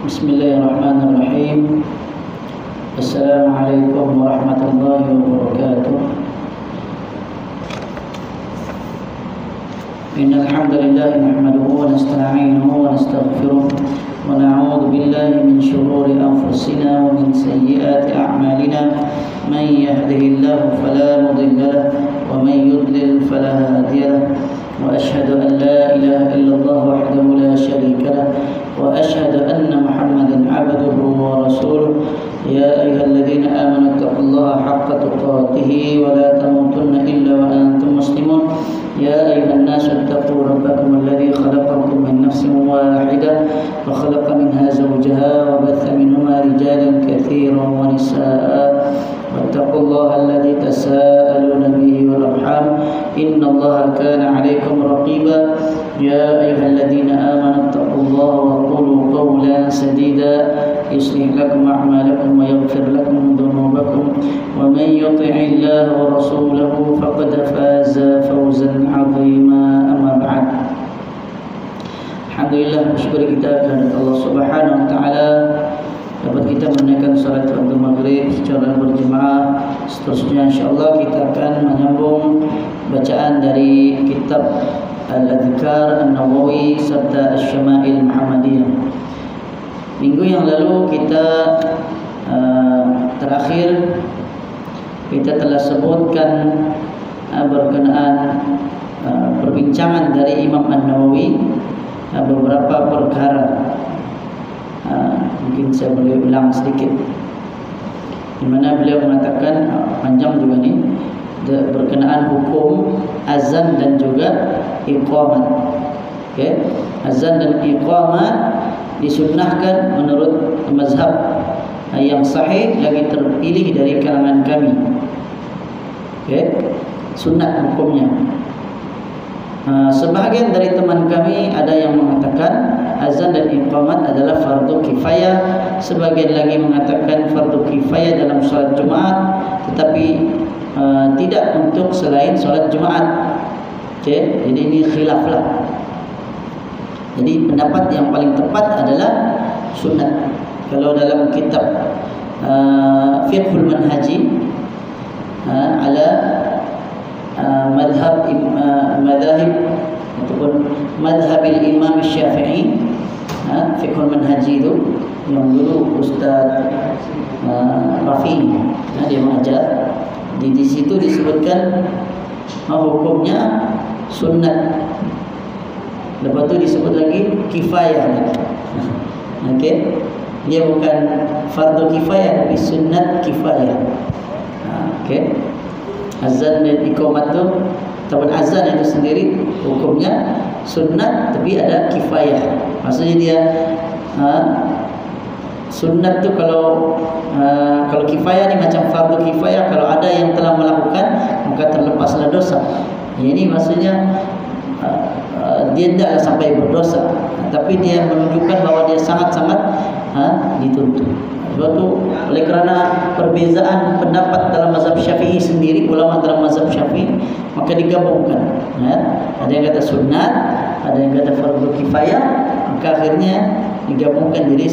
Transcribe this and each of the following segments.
Bismillahirrahmanirrahim. Assalamualaikum warahmatullahi wabarakatuh. Innal hamdalillah nahmaduhu wa nasta'inuhu wa nastaghfiruh wa na'udzu billahi min shururi anfusina wa min sayyiati a'malina. Man yahdihillahu fala mudilla lahu wa man yudlil fala hadiya lahu. Wa asyhadu an la ilaha illallah wahdahu la syarika lahu wa asyhadu anna Muhammadan 'abduhu wa rasuluh. Ya ayyuhalladzina amanu taqullaha haqqa tuqatih wa la tamutunna illa wa antum muslimun. Ya ayyuhan nasu taqu rabbakum alladzi khalaqakum min nafsin wahidah wa khalaqa minha zawjaha wa batha minhuma rijalan katsiran wa nisaa'a. Wattaqullaha alladzi tasaaluna bihi wal arham innallaha kana 'alaykum raqiba. Ya ayyuhalladzina amanu taqullaha wa qulu qawlan sadida yuslih lakum a'malakum wa yaghfir lakum dhunubakum wa man yuti'illaha wa rasulahu faqad faza fawzan 'azima. Amma ba'd. Alhamdulillah, bersyukur kita kepada Allah Subhanahu wa taala dapat kita menunaikan salat waktu maghrib secara berjemaah. Seterusnya insyaallah kita akan menyambung bacaan dari kitab Al-Adhkar An-Nawawi serta Asy-Syama'il Muhammadiyah. Minggu yang lalu kita terakhir kita telah sebutkan berkenaan perbincangan dari Imam An-Nawawi beberapa perkara. Mungkin saya boleh ulang sedikit, di mana beliau mengatakan panjang juga ni berkenaan hukum azan dan juga iqamat. Okey, azan dan iqamat disunnahkan menurut mazhab yang sahih lagi terpilih dari kalangan kami. Okey, sunat hukumnya. Sebahagian dari teman kami ada yang mengatakan azan dan iqamat adalah fardu kifayah, sebagian lagi mengatakan fardu kifayah dalam solat Jumaat tetapi tidak untuk selain solat Jumaat. Okay? Jadi ini khilaf lah. Jadi pendapat yang paling tepat adalah sunat. Kalau dalam kitab Fiqhul Manhaji ala madhab ataupun madhabil Imam Syafi'i, Fiqhul Manhaji itu yang dulu Ustaz Rafi dia mengajar. Di situ disebutkan hukumnya sunat. Lepas tu disebut lagi kifayah. Okey, dia bukan fardu kifayah tapi sunat kifayah. Okey, azan dan iqamat tu ataupun azan itu sendiri hukumnya sunat tapi ada kifayah. Maksudnya dia sunat tu kalau kifayah ni macam fardu kifayah, kalau ada yang telah melakukan maka terlepaslah dosa. Ini maksudnya dia tidaklah sampai berdosa, tapi dia menunjukkan bahawa dia sangat-sangat dituntut. Sebab tu oleh kerana perbezaan pendapat dalam mazhab Syafi'i sendiri, ulama dalam mazhab Syafi'i, maka digabungkan. Ada yang kata sunat, ada yang kata fardu kifayah, maka akhirnya digabungkan jadi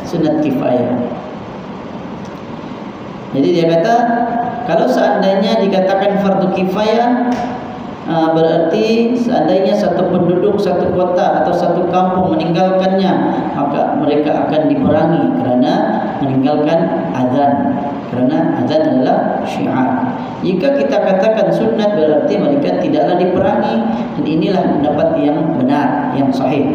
sunat kifayah. Jadi dia kata kalau seandainya dikatakan fardu kifayah, berarti seandainya satu penduduk satu kota atau satu kampung meninggalkannya, maka mereka akan diperangi kerana meninggalkan azan, kerana azan adalah syiar. Jika kita katakan sunat, berarti mereka tidaklah diperangi, dan inilah pendapat yang benar, yang sahih.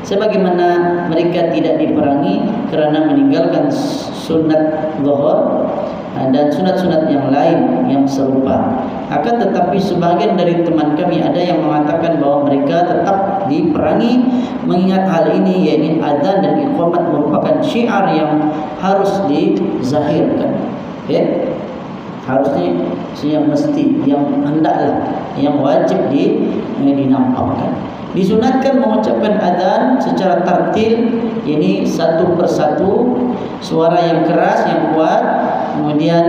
Sebagaimana mereka tidak diperangi kerana meninggalkan sunat zuhur dan sunat-sunat yang lain yang serupa. Akan tetapi sebahagian dari teman kami ada yang mengatakan bahawa mereka tetap diperangi, mengingat hal ini, yaitu azan dan iqamat merupakan syiar yang harus dizahirkan. Okay? Harusnya yang mesti, yang hendaklah, yang wajib dinampakkan. Disunatkan mengucapkan azan secara tartil, ini satu persatu, suara yang keras, yang kuat. Kemudian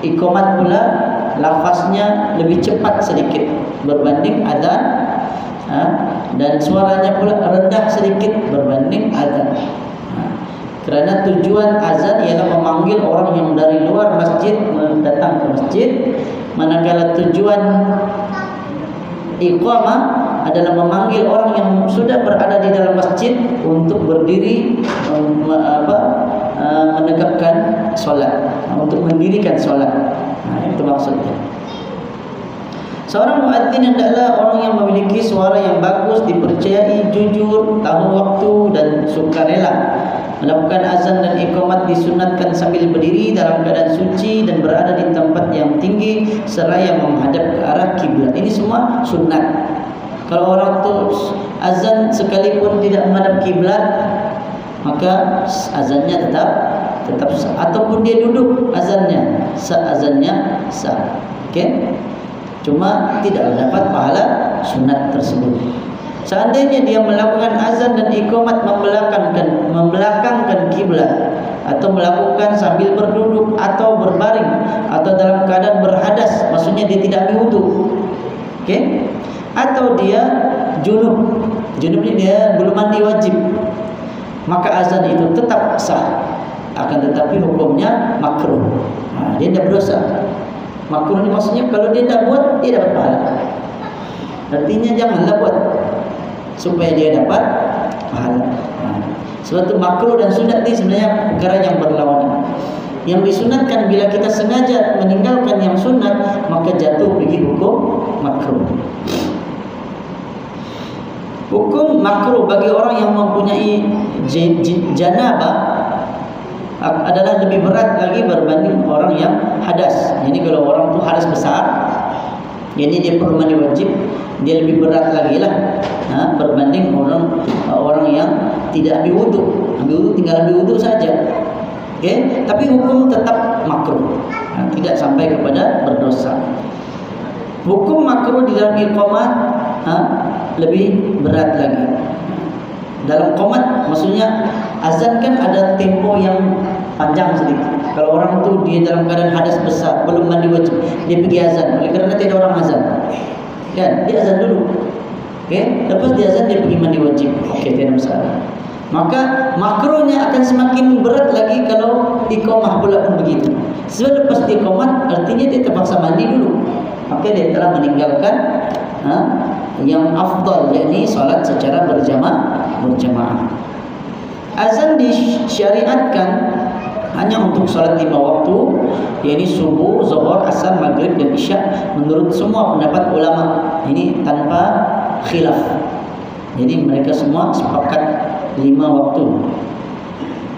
iqamat pula lafaznya lebih cepat sedikit berbanding azan, dan suaranya pula rendah sedikit berbanding azan. Kerana tujuan azan ialah memanggil orang yang dari luar masjid datang ke masjid, manakala tujuan iqamah adalah memanggil orang yang sudah berada di dalam masjid untuk berdiri menegakkan solat, untuk mendirikan solat. Itu maksudnya. Seorang muadzin adalah orang yang memiliki suara yang bagus, dipercayai, jujur, tahu waktu dan sukarela. Melakukan azan dan iqamat disunatkan sambil berdiri dalam keadaan suci dan berada di tempat yang tinggi seraya menghadap ke arah kiblat. Ini semua sunat. Kalau orang tu azan sekalipun tidak menghadap kiblat, maka azannya tetap sah. Ataupun dia duduk, azannya sah. Okey? Cuma tidak dapat pahala sunat tersebut. Seandainya dia melakukan azan dan iqamat membelakangkan kiblat, atau melakukan sambil berduduk atau berbaring atau dalam keadaan berhadas, maksudnya dia tidak ambil wudu, okey, atau dia junub ni dia belum mandi wajib, maka azan itu tetap sah, akan tetapi hukumnya makruh. Dia tidak berdosa. Makruh ni maksudnya kalau dia tak buat, dia dapat pahala. Artinya janganlah buat supaya dia dapat pahala. Sebab itu makruh dan sunat ini sebenarnya perkara yang berlawanan. Yang disunatkan bila kita sengaja meninggalkan yang sunat, maka jatuh pergi hukum makruh. Hukum makruh bagi orang yang mempunyai janabah adalah lebih berat lagi berbanding orang yang hadas. Jadi kalau orang tu hadas besar, jadi dia perlu mandi wajib, dia lebih berat lagi lah berbanding orang yang tidak ambil wudu. Ambil wudu tinggal ambil wudu saja. Okey, tapi hukum tetap makruh, tidak sampai kepada berdosa. Hukum makruh di dalam iqamat lebih berat lagi. Dalam qomat maksudnya azan kan ada tempo yang panjang sedikit. Kalau orang tu dia dalam keadaan hadas besar, belum mandi wajib, dia pergi azan. Oleh kerana tidak ada orang azan, kan? Dia azan dulu. Okey, lepas dia azan dia pergi mandi wajib. Okey, tidak masalah. Maka makruhnya akan semakin berat lagi kalau iqamah pula pun begitu. Sebab lepas iqamat artinya dia terpaksa mandi dulu. Maka dia telah meninggalkan yang afdal, yakni salat secara berjamaah. Azan disyariatkan hanya untuk salat 5 waktu, yakni subuh, zuhur, asar, maghrib dan isya, menurut semua pendapat ulama. Ini tanpa khilaf. Jadi mereka semua sepakat 5 waktu.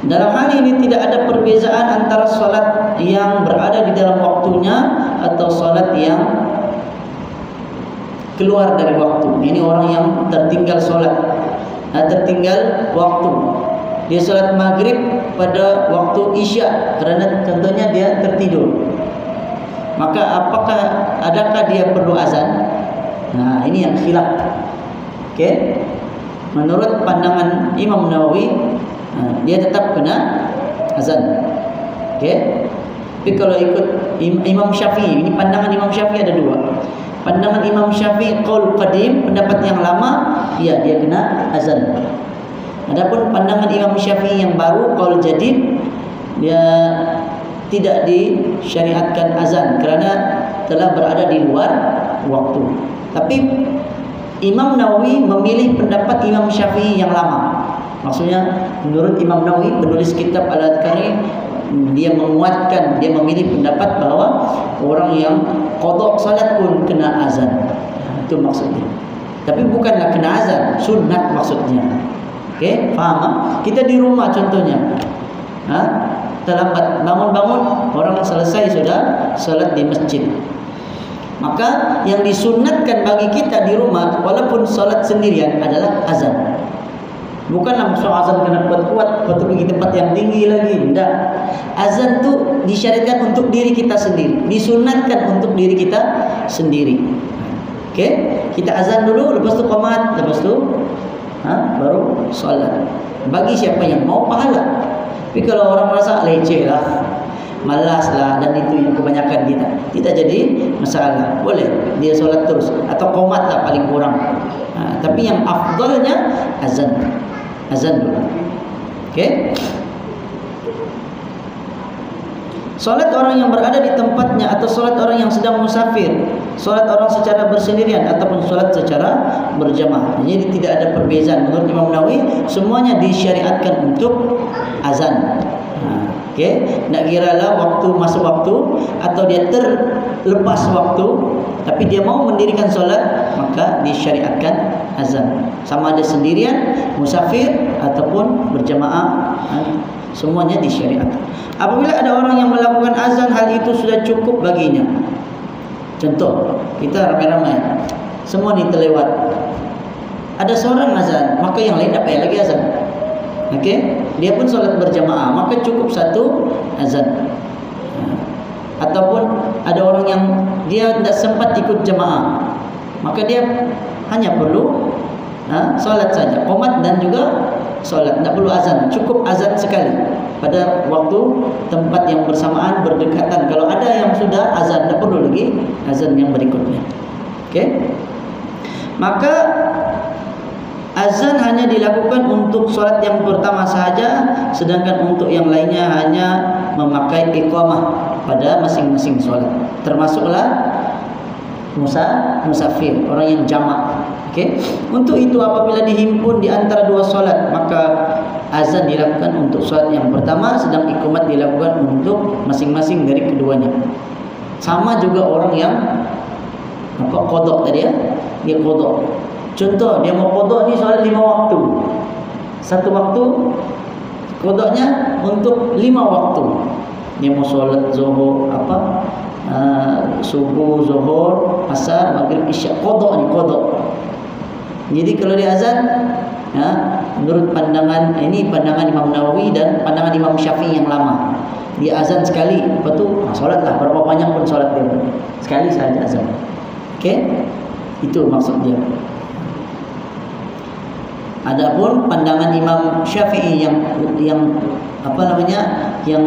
Dalam hal ini tidak ada perbezaan antara salat yang berada di dalam waktunya atau salat yang keluar dari waktu. Ini orang yang tertinggal solat, tertinggal waktu. Dia solat maghrib pada waktu isya kerana contohnya dia tertidur. Maka adakah dia perlu azan? Ini yang khilaf. Okey. Menurut pandangan Imam Nawawi, dia tetap kena azan. Okey. Tapi kalau ikut Imam Syafi'i, ini pandangan Imam Syafi'i ada dua. Pandangan Imam Syafi'i qaul qadim, pendapat yang lama, dia kena azan. Adapun pandangan Imam Syafi'i yang baru qaul jadid, dia tidak disyariatkan azan kerana telah berada di luar waktu. Tapi Imam Nawawi memilih pendapat Imam Syafi'i yang lama. Maksudnya menurut Imam Nawawi, penulis kitab Al-Adhkar ini, dia menguatkan, dia memilih pendapat bahawa orang yang qada salat pun kena azan. Itu maksudnya. Tapi bukanlah kena azan, sunat maksudnya. Okey, faham? Kita di rumah contohnya, terlambat bangun-bangun, orang selesai sudah salat di masjid. Maka yang disunatkan bagi kita di rumah, walaupun salat sendirian, adalah azan. Bukanlah maksud azan kena kuat-kuat, lepas tu pergi tempat yang tinggi lagi. Tidak. Azan tu disyariatkan untuk diri kita sendiri, disunatkan untuk diri kita sendiri. Okey, kita azan dulu, lepas tu qomat, lepas tu baru solat. Bagi siapa yang mau pahala. Tapi kalau orang merasa leceh lah, malas lah, dan itu yang kebanyakan kita, tidak jadi masalah, boleh dia solat terus atau qomat lah paling kurang. Tapi yang afdalnya azan dulu. Okey. Solat orang yang berada di tempatnya atau solat orang yang sedang musafir, solat orang secara bersendirian ataupun solat secara berjamaah. Jadi tidak ada perbezaan. Menurut Imam Nawawi, semuanya disyariatkan untuk azan. Okey, nak kiralah waktu masuk waktu atau dia terlepas waktu, tapi dia mau mendirikan solat, maka disyariatkan azan. Sama ada sendirian, musafir ataupun berjamaah, semuanya disyariatkan. Apabila ada orang yang melakukan azan, hal itu sudah cukup baginya. Contoh, kita ramai-ramai, semua ni terlewat. Ada seorang azan, maka yang lain tak payah lagi azan. Okey, dia pun solat berjamaah, maka cukup satu azan. Ataupun ada orang yang dia tidak sempat ikut jamaah, maka dia hanya perlu solat saja, qomat dan juga solat, tidak perlu azan, cukup azan sekali pada waktu tempat yang bersamaan berdekatan. Kalau ada yang sudah azan, tidak perlu lagi azan yang berikutnya. Okey, maka azan hanya dilakukan untuk solat yang pertama sahaja, sedangkan untuk yang lainnya hanya memakai iqamah pada masing-masing solat. Termasuklah musafir, orang yang jamak. Okey. Untuk itu apabila dihimpun di antara dua solat, maka azan dilakukan untuk solat yang pertama, sedang iqamat dilakukan untuk masing-masing dari keduanya. Sama juga orang yang qada tadi ya, dia qada. Contoh, dia mau qada ni solat 5 waktu. Satu waktu qadanya untuk 5 waktu. Dia mau solat zuhur subuh, zuhur, asar, maghrib, isyak, qada ni qada. Jadi kalau dia azan, menurut pandangan ini, pandangan Imam Nawawi dan pandangan Imam Syafi'i yang lama, dia azan sekali, lepas tu solatlah berapa banyak pun solat dia, sekali saja azan. Okey, itu maksud dia. Adapun pandangan Imam Syafi'i yang yang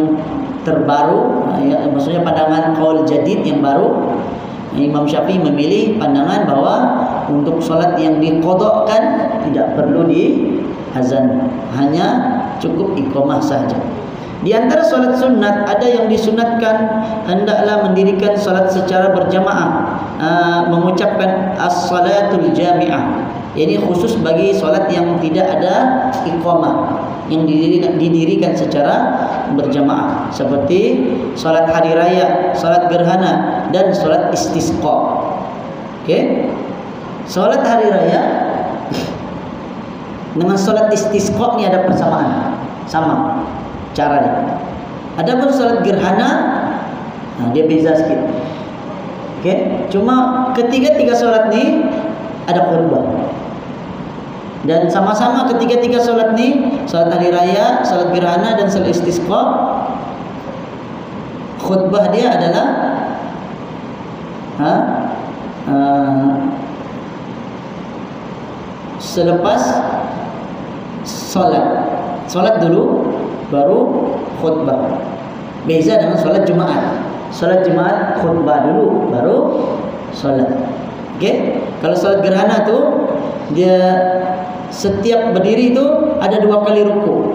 terbaru, maksudnya pandangan qaul jadid yang baru, Imam Syafi'i memilih pandangan bahwa untuk solat yang diqadhakan tidak perlu diazan, hanya cukup iqamah sahaja. Di antara solat sunat, ada yang disunatkan hendaklah mendirikan solat secara berjamaah, mengucapkan as-salatul jami'ah. Ini khusus bagi solat yang tidak ada iqamah, yang didirikan secara berjamaah, seperti solat hari raya, solat gerhana, dan solat istisqa. Okey, solat hari raya dengan solat istisqa ni ada persamaan, sama caranya. Adapun solat gerhana, dia beza sikit. Okey, cuma ketiga-tiga solat ni ada khutbah. Dan sama-sama ketiga-tiga solat ni, solat hari raya, solat gerhana dan solat istisqa, khutbah dia adalah selepas solat dulu baru khutbah. Beza dengan solat Jumaat. Solat Jumaat khutbah dulu baru solat. Okey, kalau solat gerhana tu dia setiap berdiri tu ada 2 kali ruku.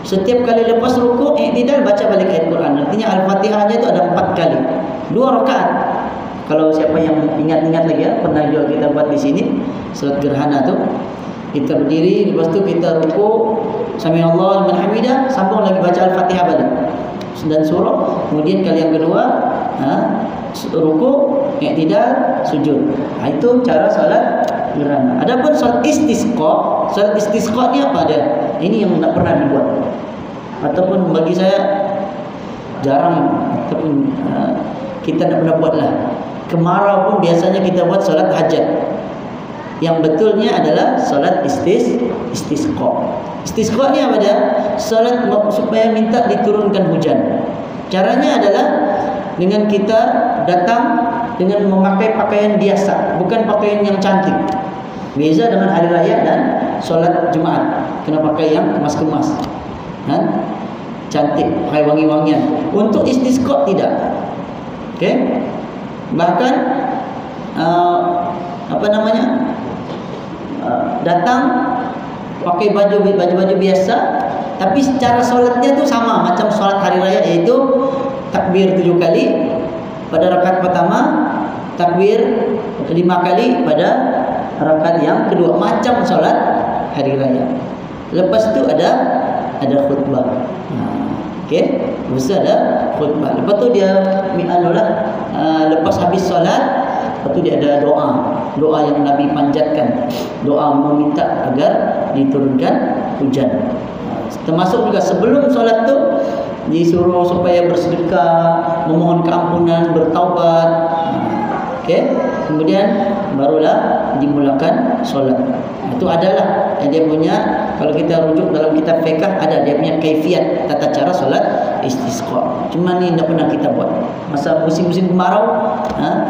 Setiap kali lepas ruku, i'tidal, baca balik ayat Quran. Artinya Al-Fatihahnya itu ada 4 kali, 2 rakaat. Kalau siapa yang ingat-ingat lagi ya, pernah juga kita buat di sini salat gerhana tu, kita berdiri, lepas tu kita ruku, sami Allahu liman hamidah, sambung lagi baca Al-Fatihah balik dan surah. Kemudian kali yang kedua, ruku, i'tidal, sujud. Itu cara salat gerhana. Adapun salat istisqa ni apa dia? Ini yang tak pernah dibuat, ataupun bagi saya jarang, ataupun kita tak pernah buatlah. Kemarau pun biasanya kita buat salat hajat. Yang betulnya adalah salat istisqa. Istisqa ni apa dia? Salat supaya minta diturunkan hujan. Caranya adalah dengan kita datang dengan memakai pakaian biasa, bukan pakaian yang cantik. Beza dengan hari raya dan solat Jumaat, kena pakai yang kemas-kemas, cantik, pakai wangi-wangian. Untuk istisqa tidak. Okey. Bahkan datang pakai baju biasa, tapi cara solatnya tu sama macam solat hari raya, iaitu takbir 7 kali pada rakaat pertama, takbir 5 kali pada rakaat yang kedua, macam solat hari raya. Lepas tu ada khutbah. Okey, mesti ada khutbah. Lepas tu dia lepas habis solat, lepas tu dia ada doa yang Nabi panjatkan, doa meminta agar diturunkan hujan. Termasuk juga sebelum solat tu disuruh supaya bersedekah, memohon keampunan, bertaubat. Okey, kemudian barulah dimulakan solat. Itu adalah dia punya, kalau kita rujuk dalam kitab fiqh, ada dia punya kaifiat, tata cara solat istisqa. Cuma ni tidak pernah kita buat. Masa musim-musim kemarau,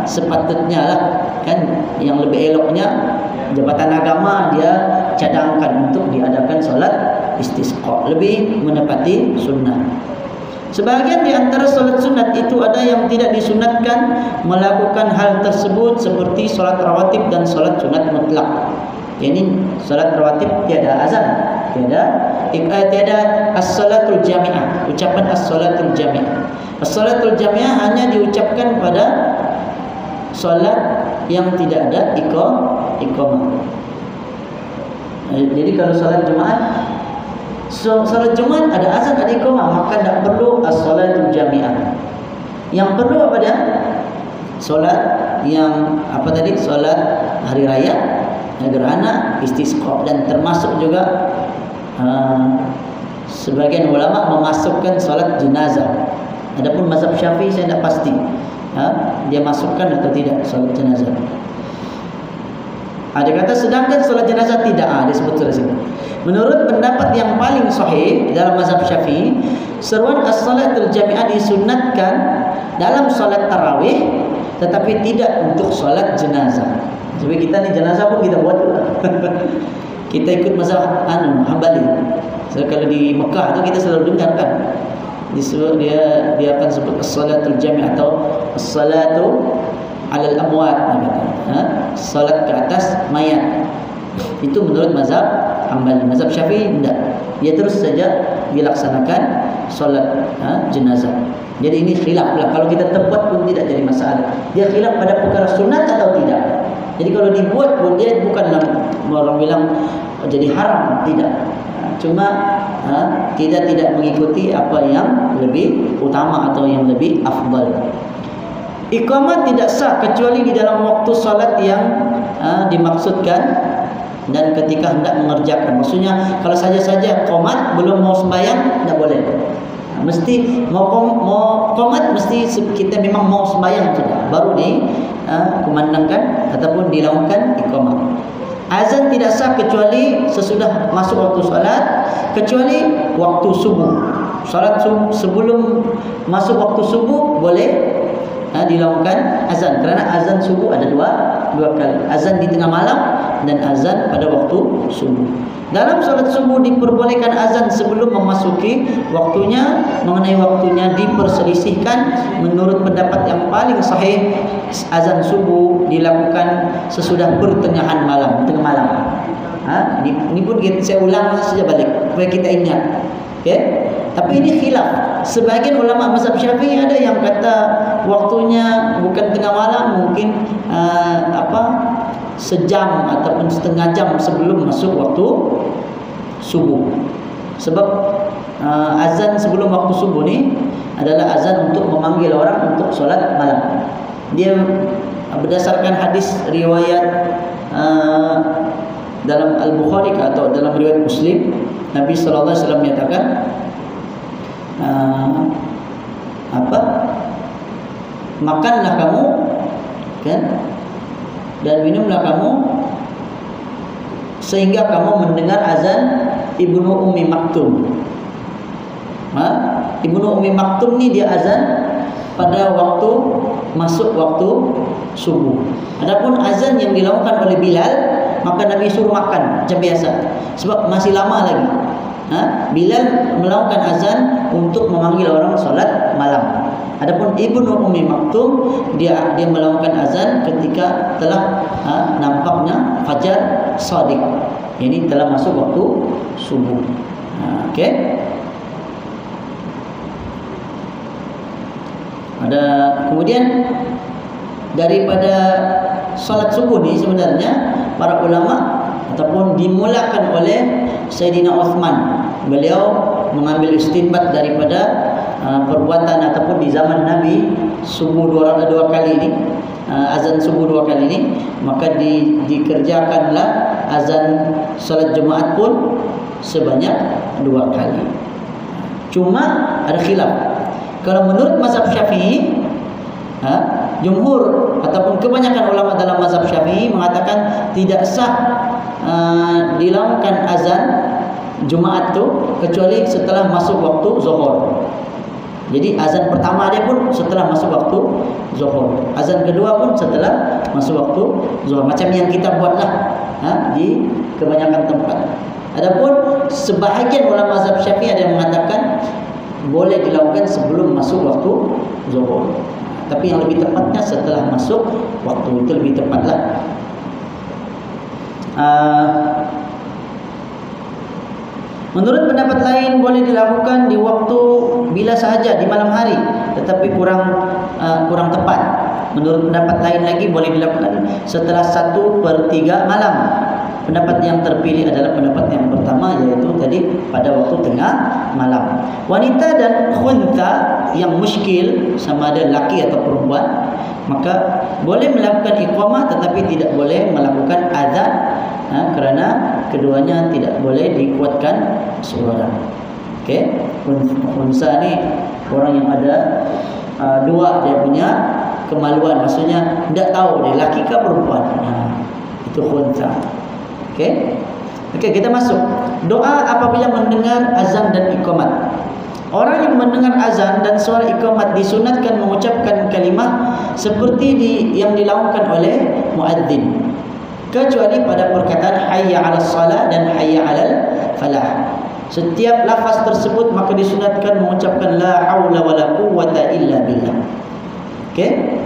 sepatutnya lah kan, yang lebih eloknya Jabatan Agama dia cadangkan untuk diadakan solat istisqa, lebih menepati sunnah. Sebahagian di antara solat sunat itu ada yang tidak disunatkan melakukan hal tersebut, seperti solat rawatib dan solat sunat mutlak. Ini solat rawatib tiada azan, tiada as-salatul jami'ah, ucapan as-salatul jami'ah. As-salatul jami'ah hanya diucapkan pada solat yang tidak ada iqamah. Jadi kalau solat Jumaat, solat Jumaat ada azan, ada iqamah, maka tidak perlu as-salatul jami'ah. Yang perlu apa dia? Solat yang solat hari raya, gerhana, istisqa, dan termasuk juga sebagian ulama memasukkan solat jenazah. Adapun mazhab Syafi'i saya tidak pasti dia masukkan atau tidak solat jenazah. Ada kata sedangkan solat jenazah tidak, disebut di sini. Menurut pendapat yang paling sahih dalam mazhab Syafi'i, seruan as-salatul jami'ah disunatkan dalam solat tarawih, tetapi tidak untuk solat jenazah. Sebab kita ni jenazah pun kita buat juga. Kita ikut mazhab Hambali. So, kalau di Mekah tu kita selalu dengar kan, dia akan sebut as-salatul jami' atau as-salatu 'alal amwat, salat ke atas mayat. Itu menurut mazhab Hambali. Mazhab Syafi'i tidak. Dia terus saja dilaksanakan solat jenazah. Jadi ini khilaf lah. Kalau kita tepat pun tidak jadi masalah. Dia khilaf pada perkara sunat atau tidak. Jadi kalau dibuat pun dia bukanlah orang bilang jadi haram, tidak. Cuma kita tidak mengikuti apa yang lebih utama atau yang lebih afdal. Iqamah tidak sah kecuali di dalam waktu salat yang dimaksudkan dan ketika hendak mengerjakan. Maksudnya kalau saja-saja qomat belum mau sembahyang tidak boleh. Mesti mau qomat, mesti kita memang mau sembahyang sudah, baru kumandangkan ataupun dilakukan iqamah. Azan tidak sah kecuali sesudah masuk waktu salat, kecuali waktu subuh. Salat subuh, sebelum masuk waktu subuh boleh dilakukan azan, kerana azan subuh ada dua kali, azan di tengah malam dan azan pada waktu subuh. Dalam salat subuh diperbolehkan azan sebelum memasuki waktunya. Mengenai waktunya diperselisihkan. Menurut pendapat yang paling sahih, azan subuh dilakukan sesudah pertengahan malam, tengah malam. Ini pun saya ulang saja balik supaya kita ingat. Okay? Tapi ini khilaf. Sebagian ulama mazhab Syafi'i ada yang kata waktunya bukan tengah malam, mungkin sejam ataupun setengah jam sebelum masuk waktu subuh. Sebab azan sebelum waktu subuh ni adalah azan untuk memanggil orang untuk solat malam. Dia berdasarkan hadis riwayat dalam Al-Bukhari atau dalam riwayat Muslim, Nabi sallallahu alaihi wasallam menyatakan makanlah kamu kan, dan minumlah kamu sehingga kamu mendengar azan Ibnu Ummi Maktum. Ibnu Ummi Maktum ni dia azan pada waktu masuk waktu subuh. Adapun azan yang dilakukan oleh Bilal, maka Nabi suruh makan macam biasa, sebab masih lama lagi. Bilal melakukan azan untuk memanggil orang solat malam. Adapun Ibnu Ummi Maktum dia melakukan azan ketika telah nampaknya fajar shadiq, ini telah masuk waktu subuh. Okey. Kemudian daripada salat subuh ni sebenarnya para ulama ataupun dimulakan oleh Sayyidina Uthman. Beliau mengambil istinbat daripada perbuatan ataupun di zaman Nabi subuh dua kali ini, azan subuh 2 kali ini, maka dikerjakanlah azan salat Jumaat pun sebanyak 2 kali. Cuma ada khilaf. Kalau menurut mazhab Syafi'i, jumhur ataupun kebanyakan ulama dalam mazhab Syafi'i mengatakan tidak sah dilakukan azan Jumaat tu kecuali setelah masuk waktu zuhur. Jadi azan pertama dia pun setelah masuk waktu zuhur. Azan kedua pun setelah masuk waktu zuhur. Macam yang kita buatlah di kebanyakan tempat. Adapun sebahagian ulama mazhab Syafi'i ada yang mengatakan boleh dilakukan sebelum masuk waktu zuhur. Tapi yang lebih tepatnya setelah masuk waktu, itu lebih tepatlah. Menurut pendapat lain boleh dilakukan di waktu bila sahaja di malam hari, tetapi kurang tepat. Menurut pendapat lain lagi boleh dilakukan setelah 1/3 malam. Pendapat yang terpilih adalah pendapat yang pertama, yaitu tadi pada waktu tengah malam. Wanita dan khuntha yang muskil, sama ada laki atau perempuan, maka boleh melakukan iqamah tetapi tidak boleh melakukan azan, kerana keduanya tidak boleh dikuatkan suara. Okey, khuntha ni orang yang ada dua dia punya kemaluan, maksudnya tidak tahu dia laki ke perempuan. Itu khuntha. Okey, kita masuk. Doa apabila mendengar azan dan iqamat. Orang yang mendengar azan dan suara iqamat disunatkan mengucapkan kalimah seperti yang dilakukan oleh muadzin, kecuali pada perkataan hayya 'alas salah dan hayya 'alal falah. Setiap lafaz tersebut maka disunatkan mengucapkan la haula wala quwwata illa billah. Okey?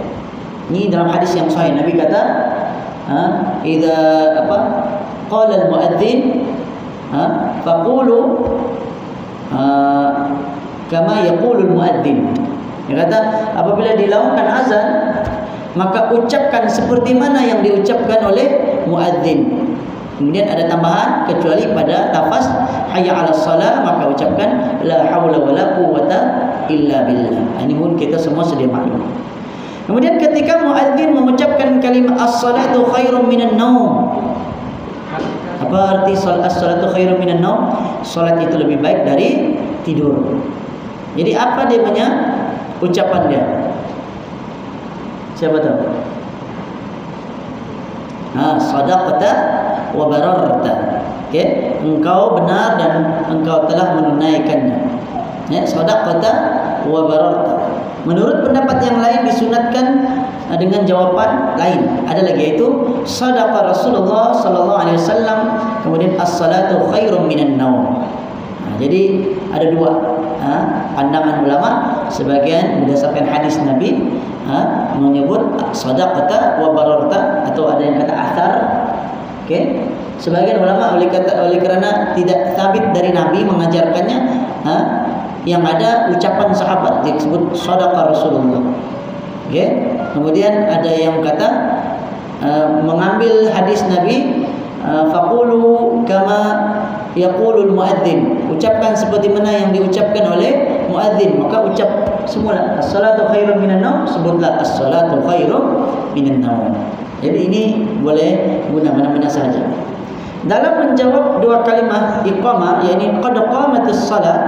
Ini dalam hadis yang sahih Nabi kata, idza qala al-muadzin faqulu kama yaqulu al-muadzin. Dia kata apabila dilakukan azan maka ucapkan seperti mana yang diucapkan oleh muadzin. Kemudian ada tambahan, kecuali pada lafaz hayya 'alas salah maka ucapkan la haula wala quwwata illa billah. Ini pun kita semua sedia maklum. Kemudian ketika muadzin mengucapkan kalimat as-salatu khairum minan naum. Apa arti as-salatu khairum minan naum? Salat itu lebih baik dari tidur. Jadi apa dia punya ucapan dia? Siapa tahu? Sadaqata wa bararta. Okey, engkau benar dan engkau telah menunaikannya. Sadaqata wa bararta. Menurut pendapat yang lain disunatkan dengan jawapan lain. Ada lagi, yaitu sadaqa Rasulullah sallallahu alaihi wasallam, kemudian as-salatu khairum minan naum. Jadi ada dua pandangan ulama. Sebagian berdasarkan hadis Nabi menyebut sadaqata wa bararta, atau ada yang kata athar. Okey. Sebagian ulama oleh kerana tidak sabit dari Nabi mengajarkannya, yang ada ucapan sahabat disebut sadaqa Rasulullah. Okay. Kemudian ada yang kata mengambil hadis Nabi, faqulu kama yaqulul muadzin, ucapkan seperti mana yang diucapkan oleh muadzin, maka ucap semula as-salatu khairum minan naum, sebutlah as-salatu khairum minan naum. Jadi ini boleh guna mana-mana sahaja. Dalam menjawab dua kalimah iqamah, yakni qad qamatis salat,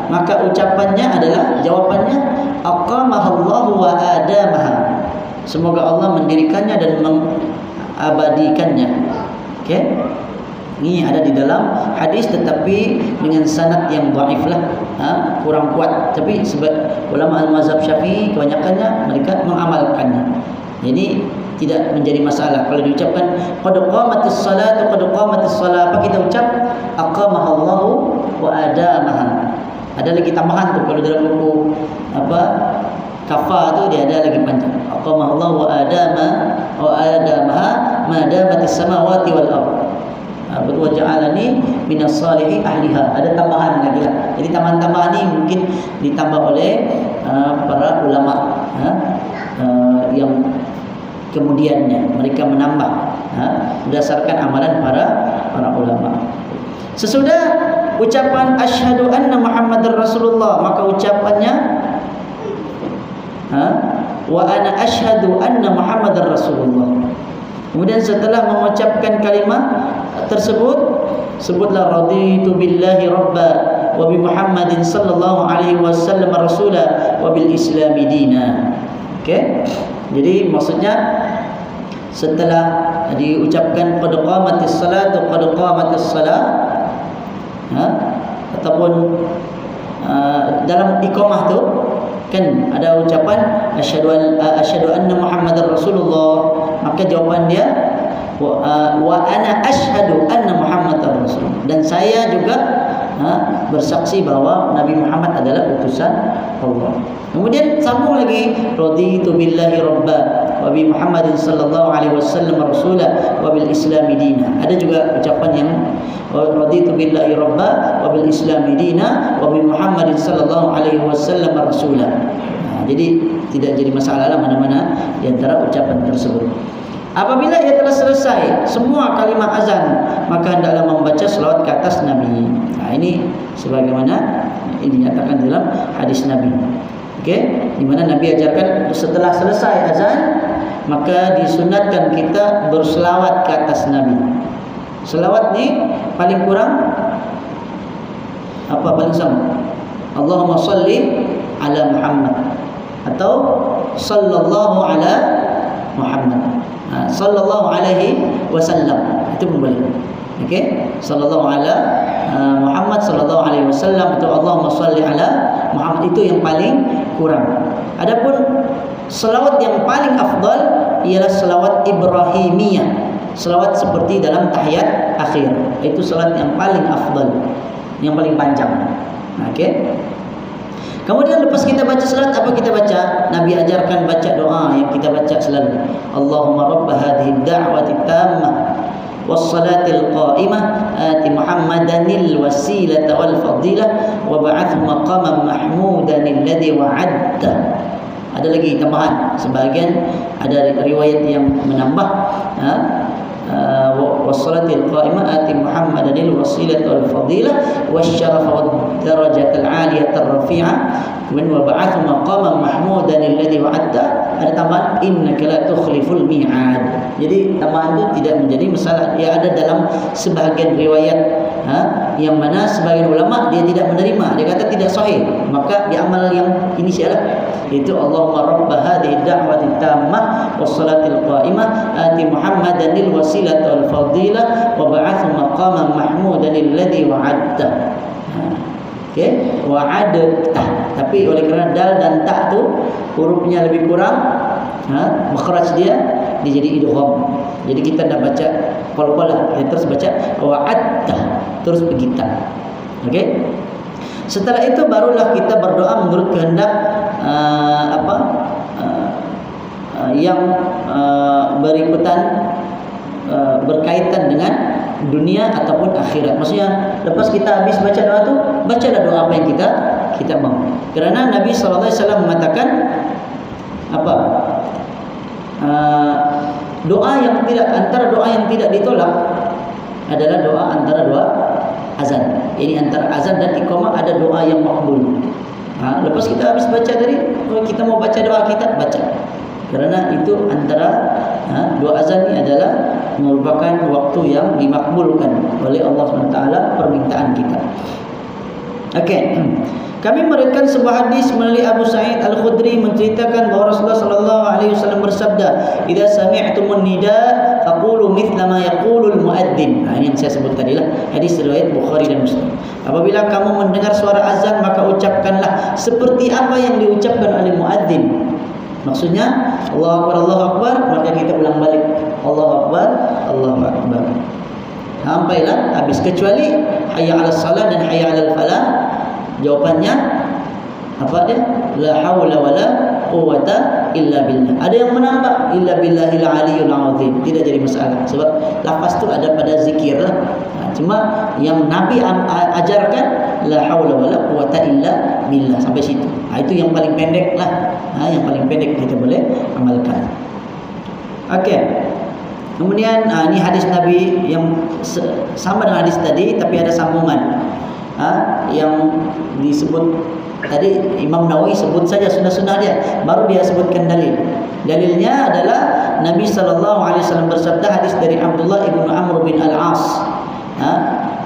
maka ucapannya adalah, jawabannya aqamahallahu wa adamaha. Semoga Allah mendirikannya dan mengabadikannya. Okey. Ini ada di dalam hadis tetapi dengan sanad yang dhaif lah, kurang kuat. Tapi sebab ulama al-mazhab Syafi'i kebanyakannya mereka mengamalkannya. Jadi tidak menjadi masalah kalau diucapkan qad qamatis salatu qad qamatis salat, apa kita ucap aqamahallahu wa adamaha. Ada lagi tambahan tu kalau dalam buku kafah tu dia ada lagi panjang, aqamahallahu wa adamaha ma damatis samawati wal ardh. wa ja'alani minas salihin ahliha. Ada tambahan lagi lah. Jadi tambahan-tambahan ni mungkin ditambah oleh para ulama yang kemudiannya mereka menambah berdasarkan amalan para ulama. Sesudah ucapan asyhadu anna Muhammadar Rasulullah, maka ucapannya wa ana asyhadu anna Muhammadar Rasulullah. Kemudian setelah mengucapkan kalimat tersebut, sebutlah raditu billahi rabba wa bi Muhammadin sallallahu alaihi wasallam rasula wa bil Islam dina. Okey. Jadi maksudnya setelah diucapkan qad qamatis salatu qad qamatis salat, ataupun dalam iqamah tu kan ada ucapan asyhadu anna Muhammadar Rasulullah, maka jawapan dia wa ana asyhadu anna Muhammadar Rasul, dan saya juga bersaksi bahawa Nabi Muhammad adalah utusan Allah. Kemudian sambung lagi raditu billahi rabba wa bi Muhammadin sallallahu alaihi wasallam rasula wa bil Islam dina. Ada juga ucapan yang raditu billahi rabba wa bil Islam dina wa bi Muhammadin sallallahu alaihi wasallam rasula. Jadi tidak jadi masalah lah mana-mana di antara ucapan tersebut. Apabila ia telah selesai semua kalimat azan, maka hendaklah membaca selawat ke atas Nabi. Ini sebagaimana ini dinyatakan dalam hadis Nabi. Okey, di mana Nabi ajarkan setelah selesai azan maka disunatkan kita berselawat ke atas Nabi. Selawat ni paling kurang apa paling sama? Allahumma salli ala Muhammad atau sallallahu ala Muhammad. Sallallahu alaihi wasallam itu pun boleh. Okey, sallallahu ala Muhammad sallallahu alaihi wasallam atau Allahumma salli ala Muhammad, itu yang paling kurang. Adapun selawat yang paling afdal ialah selawat Ibrahimiyah, selawat seperti dalam tahiyat akhir. Itu selawat yang paling afdal, yang paling panjang. Okey. Kemudian lepas kita baca salat, apa kita baca? Nabi ajarkan baca doa yang kita baca selalu. Allahumma rabb hadhihi ad-da'wati tammah was-salatil qa'imah ati Muhammadanil wasilata wal fadilah wa ba'ath maqaman mahmudan alladhi wa'adta. Ada lagi tambahan, sebahagian ada riwayat yang menambah was-salatil qa'imah ati Muhammadanil wasilata wal fadilah wasyarafa wad darajatal 'aliyatar rafi'ah wa ba'ath maqaman mahmudan alladhi wa'adta. Ada tambahan innaka la tukhliful mi'ad. Jadi tambahan itu tidak menjadi masalah. Dia ada dalam sebahagian riwayat yang mana sebahagian ulama dia tidak menerima, dia kata tidak sahih, maka diamal yang ini sajalah, yaitu Allahumma rabb hadhihi ad-da'wati tammah was-salatil qa'imah ati Muhammadanil wasilata wal fadilah wa ba'ath maqaman mahmudan alladhi wa'adta. Okey, wa'adta. Tapi oleh kerana dal dan ta tu hurufnya lebih kurang, makhraj dia jadi idgham. Jadi kita dah baca qal-qala, kita terus baca wa'adta, terus begitu. Okey. Setelah itu barulah kita berdoa menurut kehendak yang berikutan berkaitan dengan dunia ataupun akhirat. Maksudnya lepas kita habis baca doa tu, bacalah doa apa yang kita mahu. Kerana Nabi SAW mengatakan apa? Doa yang tidak, antara doa yang tidak ditolak adalah doa antara doa azan. Ini antara azan dan iqamah ada doa yang makbul. Lepas kita habis baca tadi, kita mau baca doa kita baca. Kerana itu antara doa azan ini adalah merupakan waktu yang dimakbulkan oleh Allah SWT permintaan kita. Okey. Kami meriwayatkan sebuah hadis melalui Abu Sa'id Al-Khudri menceritakan bahawa Rasulullah sallallahu alaihi wasallam bersabda, "Idza sami'tumun nida faqulu mithla ma yaqulu al-muadzin." Ini yang saya sebut tadi lah, hadis riwayat Bukhari dan Muslim. Apabila kamu mendengar suara azan, maka ucapkanlah seperti apa yang diucapkan oleh muadzin. Maksudnya Allahu Akbar, Allahu Akbar, maka kita ulang balik Allahu Akbar, Allahu Akbar. Sampailah habis, kecuali hayya 'alas salat dan hayya 'alal falah. Jawabannya Apa dia? La haula wala quwwata illa billah. Ada yang menambah illa billahil aliyul azim. Tidak jadi masalah sebab lafaz tu ada pada zikir lah. Cuma yang Nabi ajarkan la haula wala quwwata illa billah sampai situ. Itu yang paling pendek lah. Yang paling pendek kita boleh amalkan. Okey. Kemudian ini hadis Nabi yang sama dengan hadis tadi tapi ada sambungan. Yang disebut tadi Imam Nawawi sebut saja sunnah-sunnah dia, baru dia sebutkan dalil. Dalilnya adalah Nabi SAW bersabda, hadis dari Abdullah ibn Amr bin Al-As.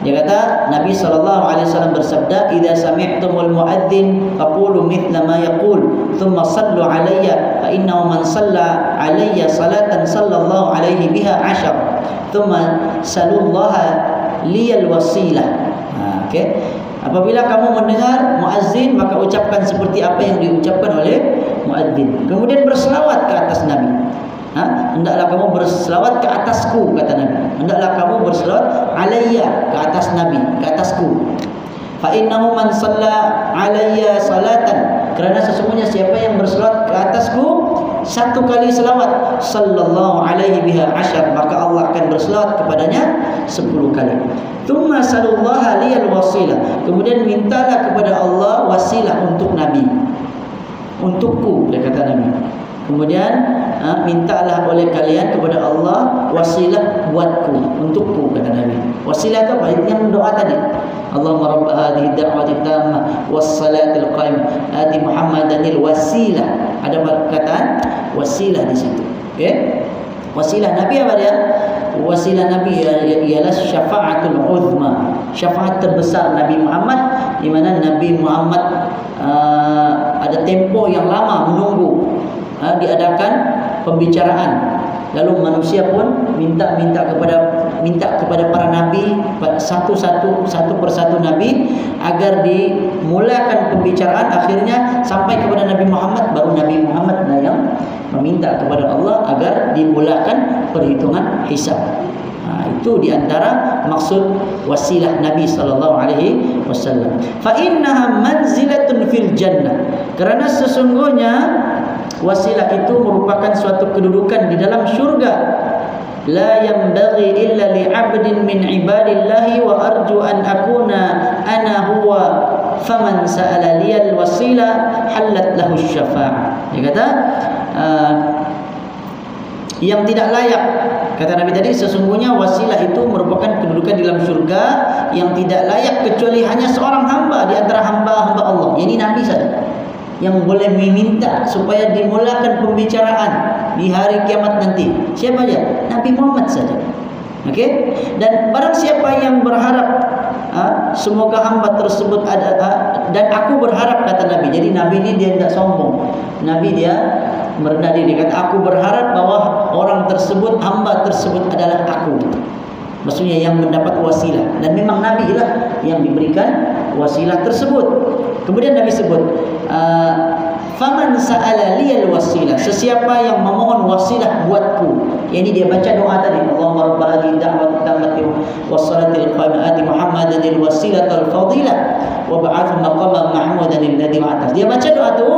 Dia kata Nabi SAW bersabda, "Idza sami'tumul muadzin faqulu mithla ma yaqul, thumma sallu alayya fa innahu man shalla alayya salatan sallallahu alaihi biha 10, thumma salullaha liyal wasilah." Okey. Apabila kamu mendengar muazzin, maka ucapkan seperti apa yang diucapkan oleh muazzin. Kemudian berselawat ke atas Nabi. Hendaklah kamu berselawat ke atasku, kata Nabi. Hendaklah kamu berselawat alayya, ke atas Nabi, ke atasku. Fa innahu man shalla alayya salatan, kerana sesungguhnya siapa yang berselawat ke atasku satu kali selawat, sallallahu alaihi biha 10, maka Allah akan berselawat kepadanya 10 kali. Tsumma salullaha liyal wasilah, kemudian mintalah kepada Allah wasilah untuk Nabi, untukku, dia kata Nabi. Kemudian mintalah oleh kalian kepada Allah wasilah buatku, untukku, kata Nabi. Wasilah itu apa? Yang doa tadi. Allahumma rabb hadhihi da'wati tammah was-salatil qaimah ati Muhammadanil wasilah. Ada perkataan wasilah di situ. Okey? Wasilah Nabi apa dia? Wasilah Nabi ialah syafa'atul uzma, syafaat terbesar Nabi Muhammad, di mana Nabi Muhammad ada tempoh yang lama menunggu diadakan pembicaraan. Lalu manusia pun minta kepada para nabi, satu persatu nabi, agar dimulakan pembicaraan. Akhirnya sampai kepada Nabi Muhammad, baru Nabi Muhammad yang meminta kepada Allah agar dimulakan perhitungan hisab. Itu diantara maksud wasilah Nabi SAW. Fa innaha manzilatun fil jannah, kerana sesungguhnya wasilah itu merupakan suatu kedudukan di dalam syurga. La yanbaghi illa li'abdin min ibadillahi wa arju an akuna ana huwa faman sa'ala liyal wasila halat lahu syafa'ah. Dia kata yang tidak layak, kata Nabi tadi, sesungguhnya wasilah itu merupakan kedudukan di dalam syurga yang tidak layak kecuali hanya seorang hamba di antara hamba-hamba Allah, yakni Nabi saja yang boleh meminta supaya dimulakan pembicaraan di hari kiamat nanti. Siapa saja? Nabi Muhammad saja. Okey? Dan barang siapa yang berharap semoga hamba tersebut ada, dan aku berharap, kata Nabi. Jadi Nabi ini dia tidak sombong. Nabi dia merendah diri, kata aku berharap bahwa orang tersebut, hamba tersebut adalah aku. Maksudnya yang mendapat wasilah, dan memang Nabi lah yang diberikan wasilah tersebut. Kemudian Nabi sebut faman sa'ala liyal wasilah, sesiapa yang memohon wasilah buatku, yakni dia baca doa tadi, Allahumma rabb hadhihi da'wati tammati was-salatil qa'imati Muhammadanil wasilatal fadilah wa ba'athu maqaman mahmudan alladhi wa'ata. Dia baca doa tu,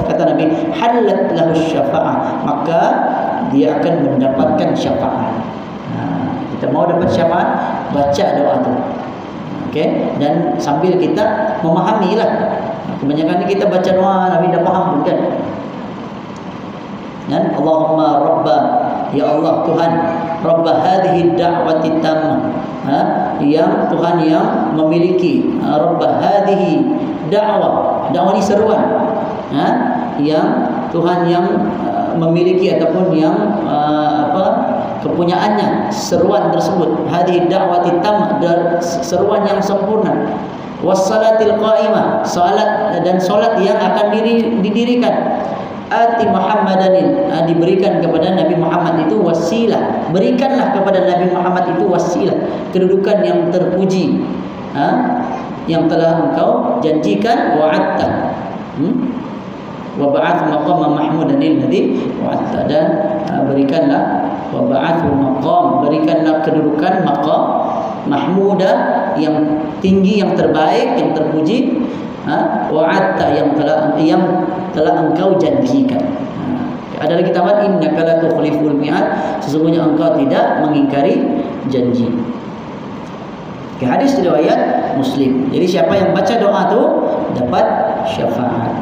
kata Nabi, halat lahu syafa'ah, maka dia akan mendapatkan syafaat. Kita mau dapat syafaat, baca doa tu. Okey, dan sambil kita memahami lah. Kebanyakan ni kita baca doa Nabi dah faham kan. Dan Allahumma rabba, ya Allah Tuhan, rabba hadhihi da'wati tammah, yang Tuhan yang memiliki, rabba hadhihi da'wah, da'wah ni seruan, yang Tuhan yang memiliki ataupun yang kepunyaannya seruan tersebut, hadhihi da'wati tammah, seruan yang sempurna, wassalatil qa'imah, salat dan solat yang akan didirikan, ati Muhammadanin, diberikan kepada Nabi Muhammad itu wasilah, berikanlah kepada Nabi Muhammad itu wasilah, kedudukan yang terpuji, yang telah engkau janjikan, wa'atta, wa ba'ath maqam mahmudanil ladzi wa'atta, dan berikanlah, wa ba'athu maqam, berikanlah kedudukan maqam mahmuda, yang tinggi, yang terbaik, yang terpuji, wa'adta, yang telah engkau janjikan. Ada lagi tambahan, innaka la tukhliful mi'ad, sesungguhnya engkau tidak mengingkari janji. Hadis riwayat Muslim. Jadi siapa yang baca doa tu dapat syafaat.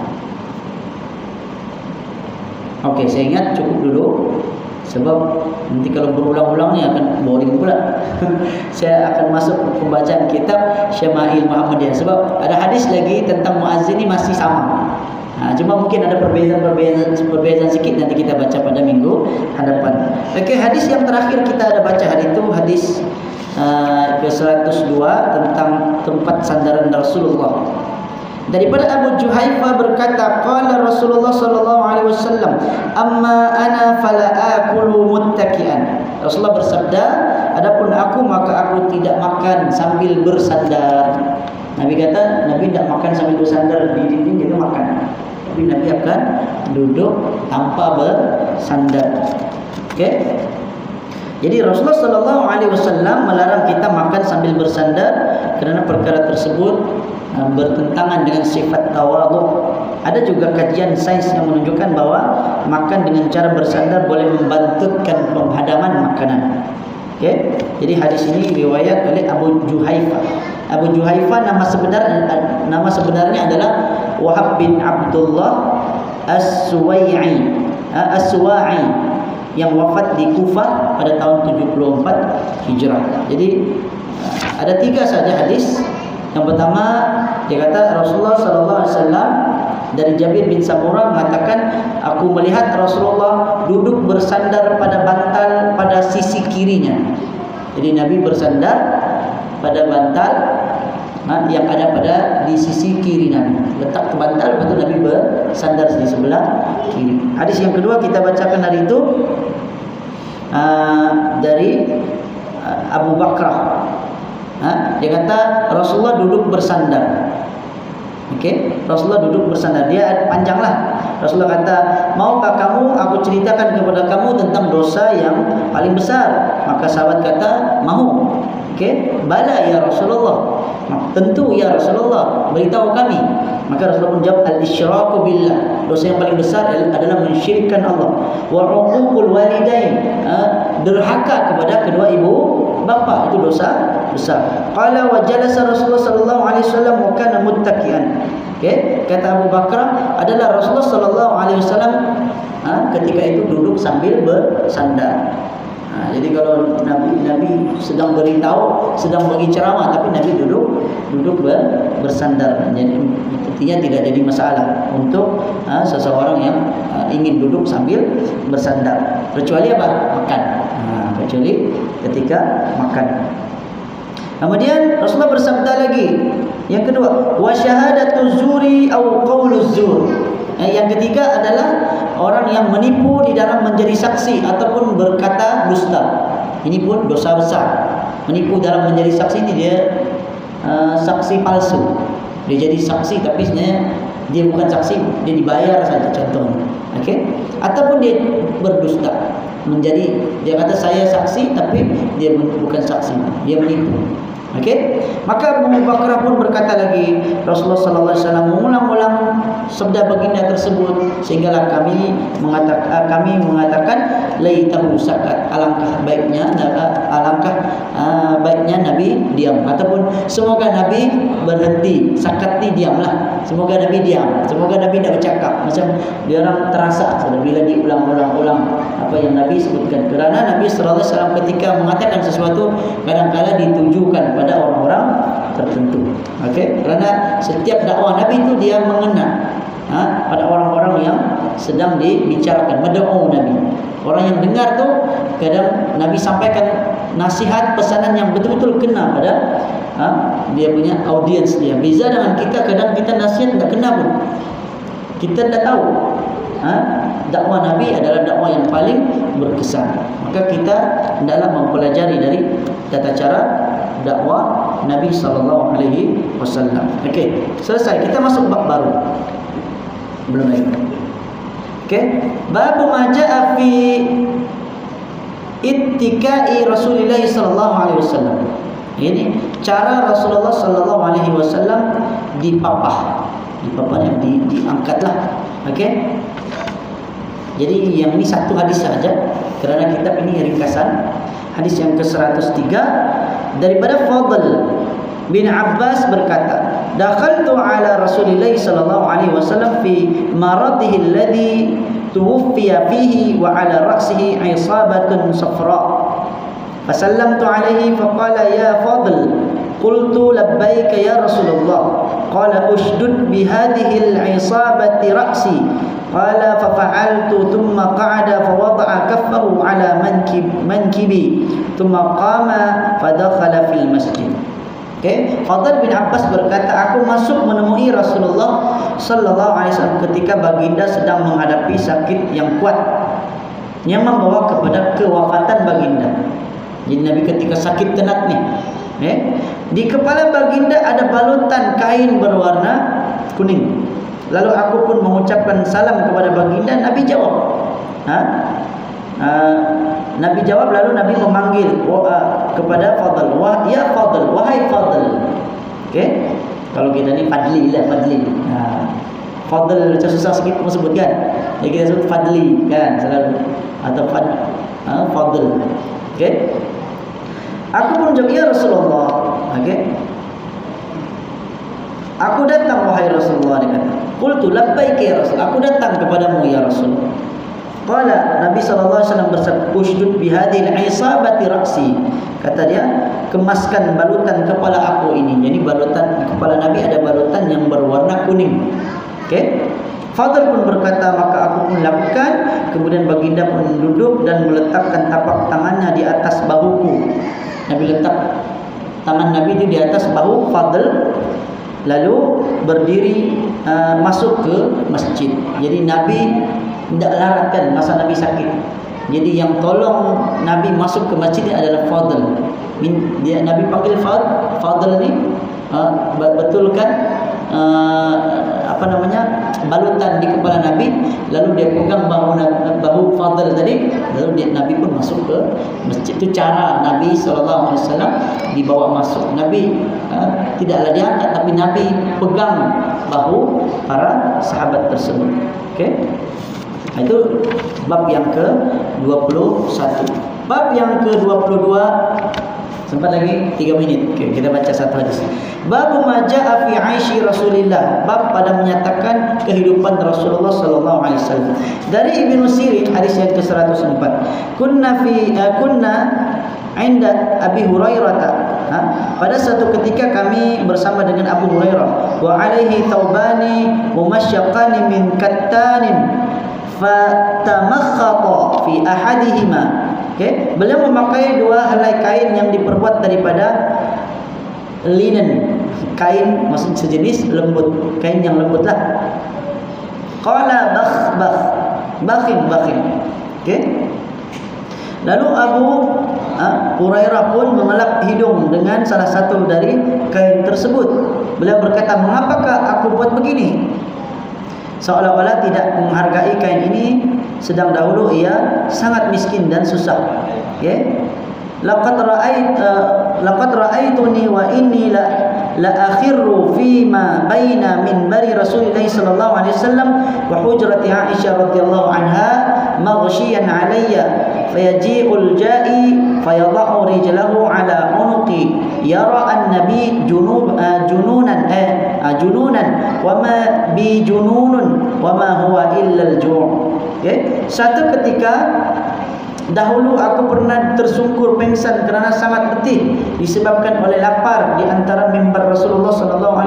Okey, saya ingat cukup dulu sebab nanti kalau berulang-ulang ni akan boring pula. Saya akan masuk pembacaan kitab Syama'il Muhammadiyah sebab ada hadis lagi tentang muazzin ni masih sama. Cuma mungkin ada perbezaan sikit, nanti kita baca pada minggu hadapan. Okey, hadis yang terakhir kita ada baca hari itu hadis ke-102 tentang tempat sandaran Rasulullah. Daripada Abu Juhaifah berkata, qala Rasulullah sallallahu alaihi wasallam, amma ana fala akulu muttaki'an. Rasulullah bersabda, adapun aku maka aku tidak makan sambil bersandar. Nabi kata, Nabi tidak makan sambil bersandar di dinding, dia makan. Tapi Nabi akan duduk tanpa bersandar. Okey. Jadi Rasulullah sallallahu alaihi wasallam melarang kita makan sambil bersandar kerana perkara tersebut bertentangan dengan sifat tawadhu. Ada juga kajian sains yang menunjukkan bahawa makan dengan cara bersandar boleh membantutkan penghadaman makanan. Okey. Jadi hadis ini riwayat oleh Abu Juhaifah. Abu Juhaifah nama sebenarnya adalah Wahab bin Abdullah As-Suwai'i, yang wafat di Kufah pada tahun 74 Hijrah. Jadi ada 3 saja hadis. Yang pertama, dia kata Rasulullah sallallahu alaihi wasallam dari Jabir bin Samurah mengatakan, aku melihat Rasulullah duduk bersandar pada bantal pada sisi kirinya. Jadi Nabi bersandar pada bantal yang ada di sisi kiri Nabi. Letak ke bantal, lepas tu Nabi bersandar di sebelah kiri. Hadis yang kedua kita bacakan hari itu dari Abu Bakrah. Dia kata Rasulullah duduk bersandar. Okey, Rasulullah duduk bersandar. Dia panjanglah. Rasulullah kata, maukah kamu aku ceritakan kepada kamu tentang dosa yang paling besar? Maka sahabat kata, mahu. Okey, bala ya Rasulullah. Tentu ya Rasulullah, beritahu kami. Maka Rasulullah menjawab, al-isyraku billah. Dosa yang paling besar adalah mensyirikkan Allah. Wa uququl walidain, derhaka kepada kedua ibu bapa, itu dosa besar. Qala wa jalasa Rasulullah sallallahu alaihi wasallam wa kana muttaqian. Okey, kata Abu Bakar adalah Rasulullah sallallahu alaihi wasallam ketika itu duduk sambil bersandar. Jadi kalau Nabi sedang beritahu, sedang bagi ceramah, tapi Nabi duduk bersandar. Jadi intinya tidak jadi masalah untuk seseorang yang ingin duduk sambil bersandar. Kecuali apa? Makan. Kecuali ketika makan. Kemudian Rasulullah bersabda lagi, yang kedua, wa syahadatu zuri au qauluz zur. Yang ketiga adalah orang yang menipu di dalam menjadi saksi ataupun berkata dusta. Ini pun dosa besar. Menipu dalam menjadi saksi ini dia saksi palsu. Dia jadi saksi tapi sebenarnya dia bukan saksi, dia dibayar saja contohnya. Okey? Ataupun dia berdusta. Dia kata saya saksi tapi dia bukan saksi, dia menipu. Okey, maka Abu Bakar pun berkata lagi, Rasulullah sallallahu alaihi wasallam mengulang-ulang sabda baginda tersebut sehinggalah kami mengatakan laitahu sakat, alangkah baiknya Nabi diam, ataupun semoga Nabi berhenti. Sakat ni diamlah, semoga Nabi diam, semoga Nabi tidak bercakap. Macam dia orang terasa bila diulang-ulang apa yang Nabi sebutkan, kerana Nabi sallallahu alaihi wasallam ketika mengatakan sesuatu kadang-kala ditujukan pada orang-orang tertentu. Okey, kerana setiap dakwah Nabi itu dia mengena pada orang-orang yang sedang dibicarakan, mendakwa Nabi. Orang yang dengar tu kadang Nabi sampaikan nasihat, pesanan yang betul-betul kena pada dia punya audiens dia. Beza dengan kita, kadang kita nasihat tak kena pun. Kita dah tahu dakwah Nabi adalah dakwah yang paling berkesan. Maka kita hendaklah mempelajari dari tata cara dakwah Nabi sallallahu alaihi wasallam. Okey, selesai. Kita masuk bab baru. Belum lagi. Okey, bab ma jaa fi ittikai Rasulullah sallallahu alaihi wasallam. Ini cara Rasulullah sallallahu alaihi wasallam dipapah. Dipapahnya diangkatlah. Okey. Jadi yang ini satu hadis saja kerana kitab ini ringkasan. Hadis yang ke-103 daripada Fadl bin Abbas berkata, "Dakhaltu ala Rasulillah sallallahu alaihi wasallam fi maradihi alladhi tuwfiya fihi wa ala ra'sihi 'isabatun safra." Fasallamtu alaihi faqala ya Fadl. Qultu labbaika ya Rasulullah. Qala ushdud bihadhihi al-'isabati ra'si. Qala fafa'altu thumma qa'ada fawada'a kaffahu ala mankibi thumma qama fadakhala fil masjid. Okay. Fadl bin Abbas berkata, aku masuk menemui Rasulullah sallallahu alaihi wasallam ketika baginda sedang menghadapi sakit yang kuat yang membawa kepada kewafatan baginda. Jadi Nabi ketika sakit tenat ni, di kepala baginda ada balutan kain berwarna kuning. Lalu aku pun mengucapkan salam kepada baginda. Nabi jawab, Nabi jawab, lalu Nabi memanggil kepada Fadl, ya Fadl, wahai Fadl. Okey, kalau kita ni Fadli lah, Fadli. Fadl macam susah sikit mau sebut kan. Jadi kita sebut Fadli kan selalu, atau Fadl. Okey. Aku pun jawab, ya Rasulullah. Okey. Aku datang wahai Rasulullah, dia kata. Qultu labbaik ya Rasul. Aku datang kepadamu ya Rasul. Qala Nabi sallallahu alaihi wasallam bersabda, "Ushdud bihadhil 'isabati ra'si." Kata dia, kemaskan balutan kepala aku ini. Jadi balutan kepala Nabi ada balutan yang berwarna kuning. Okey. Fadl pun berkata, maka aku pun lakukan. Kemudian baginda pun duduk dan meletakkan tapak tangannya di atas bahuku. Nabi letak tangan Nabi itu di atas bahu Fadl, lalu berdiri masuk ke masjid. Jadi Nabi tidak laratkan masa Nabi sakit. Jadi yang tolong Nabi masuk ke masjid adalah Fadl. Nabi panggil Fadl ni, betulkan balutan di kepala Nabi, lalu dia pegang bahu Fadl tadi, lalu Nabi pun masuk ke masjid. Itu cara Nabi SAW dibawa masuk. Nabi tidaklah diangkat, tapi Nabi pegang bahu para sahabat tersebut. Okey. Itu bab yang ke-21. Bab yang ke-22, sempat lagi 3 minit. Okay, kita baca satu hadis. Bab ma jaa fi 'aishi Rasulillah. Bab pada menyatakan kehidupan Rasulullah sallallahu alaihi wasallam. Dari Ibnu Sirin, hadis yang ke-104. Kunna 'inda Abi Hurairah. Pada satu ketika kami bersama dengan Abu Hurairah, wa alaihi thawbani mumasyaqqani min kattanin fatamakhata fi ahadihima. Okey, beliau memakai 2 helai kain yang diperbuat daripada linen, kain maksud sejenis lembut, kain yang lembutlah. Qala bakhin. Okey. Lalu Abu Hurairah pun mengelap hidung dengan salah satu dari kain tersebut. Beliau berkata, mengapakah aku buat begini? Seolah-olah tidak menghargai kain ini, sedang dahulu ia sangat miskin dan susah. Okay? Laqad ra'aituni wa inni la akhirru fi ma baina minbari Rasulillah sallallahu alaihi wasallam wa hujrati Aisyah radhiyallahu anha maghshiyan alayya fayaji'ul ja'i fayadha'u rijlahu ala unuqi yara an-nabi jununan wa ma bi jununun wa ma huwa illa al-ju'. Okay? Satu ketika dahulu aku pernah tersungkur pengsan kerana sangat letih disebabkan oleh lapar di antara mimbar Rasulullah SAW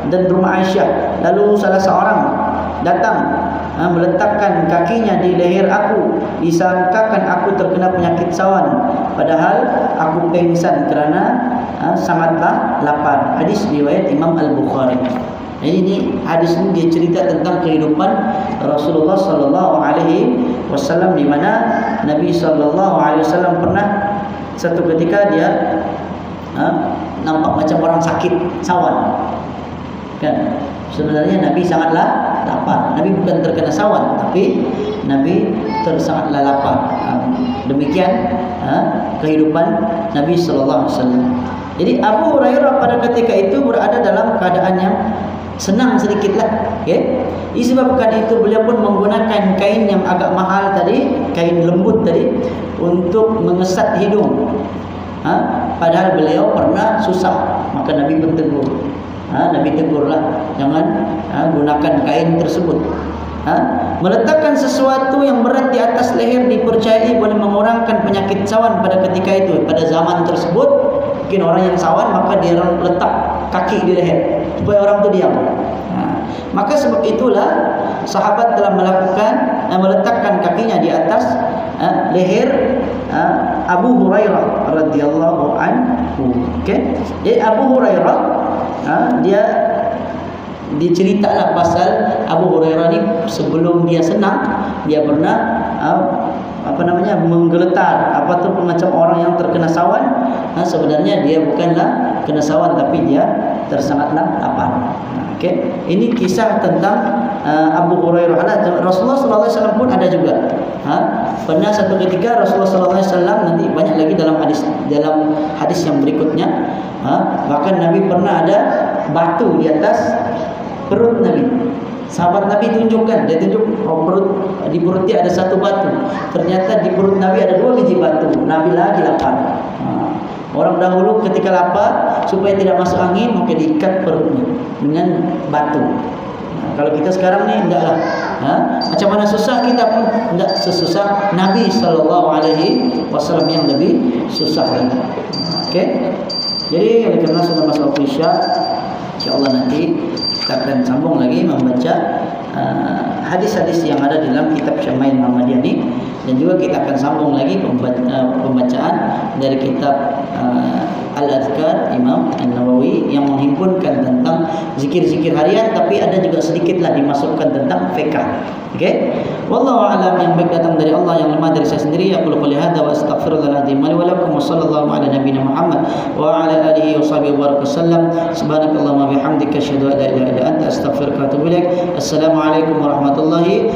dan rumah Aisyah. Lalu salah seorang datang meletakkan kakinya di leher aku, disangkakan aku terkena penyakit sawan, padahal aku pengsan kerana sangatlah lapar. Hadis riwayat Imam Al-Bukhari. Jadi ini hadis ini dia cerita tentang kehidupan Rasulullah sallallahu alaihi wasallam, di mana Nabi sallallahu alaihi wasallam pernah satu ketika dia nampak macam orang sakit sawan. Kan? Sebenarnya Nabi sangatlah lapar. Nabi bukan terkena sawan, tapi Nabi sangatlah lapar. Demikian kehidupan Nabi sallallahu alaihi wasallam. Jadi Abu Hurairah pada ketika itu berada dalam keadaan yang senang sedikitlah, okey. Disebabkan itu beliau pun menggunakan kain yang agak mahal tadi, kain lembut tadi, untuk mengesat hidung. Padahal beliau pernah susah, maka Nabi pun tegur. Nabi tegurlah, jangan gunakan kain tersebut. Meletakkan sesuatu yang berat di atas leher dipercayai boleh mengurangkan penyakit sawan pada ketika itu. Pada zaman tersebut, mungkin orang yang sawan maka dia letak kaki di leher supaya orang itu diam. Maka sebab itulah sahabat telah meletakkan kakinya di atas leher Abu Hurairah radhiyallahu anhu. Okey. Jadi Abu Hurairah dia diceritalah pasal Abu Hurairah ni sebelum dia senang dia pernah menggeletar macam orang yang terkena sawan. Sebenarnya dia bukanlah kena sawan tapi dia tersangatlah lapar. Okey, ini kisah tentang Abu Hurairah. Rasulullah sallallahu alaihi wasallam pun ada juga. Pernah satu ketika Rasulullah sallallahu alaihi wasallam, nanti banyak lagi dalam hadis yang berikutnya, bahkan Nabi pernah ada batu di atas perut Nabi. Sahabat Nabi tunjukkan, dia tunjuk di perut dia ada satu batu. Ternyata di perut Nabi ada 2 biji batu. Nabi lagi lapar. Orang dahulu ketika lapar supaya tidak masuk angin maka diikat perutnya dengan batu. Kalau kita sekarang ni enggaklah. Macam mana susah kita pun enggak sesusah Nabi SAW yang lebih susah lagi. Okey. Jadi kerana sudah masuk waktu Isya, insya-Allah nanti kita akan sambung lagi membaca hadis-hadis yang ada dalam kitab Syama'il Muhammadiyah ini, dan juga kita akan sambung lagi pembacaan dari kitab Al-Azkar Imam An-Nawawi yang menghimpunkan tentang zikir-zikir harian, tapi ada juga sedikitlah dimasukkan tentang fiqh. Okey. Wallahu a'lam. Yang baik datang dari Allah, yang lemah dari saya sendiri. Aku qouli hadza wa astaghfirullahal azim li wa lakum wa sallallahu ala nabiyyina Muhammad wa ala alihi wa sahbihi wa sallam. Subhanakallahumma bihamdika asyhadu an la ilaha illa anta astaghfiruka wa atubu ilaik. Assalamualaikum warahmatullahi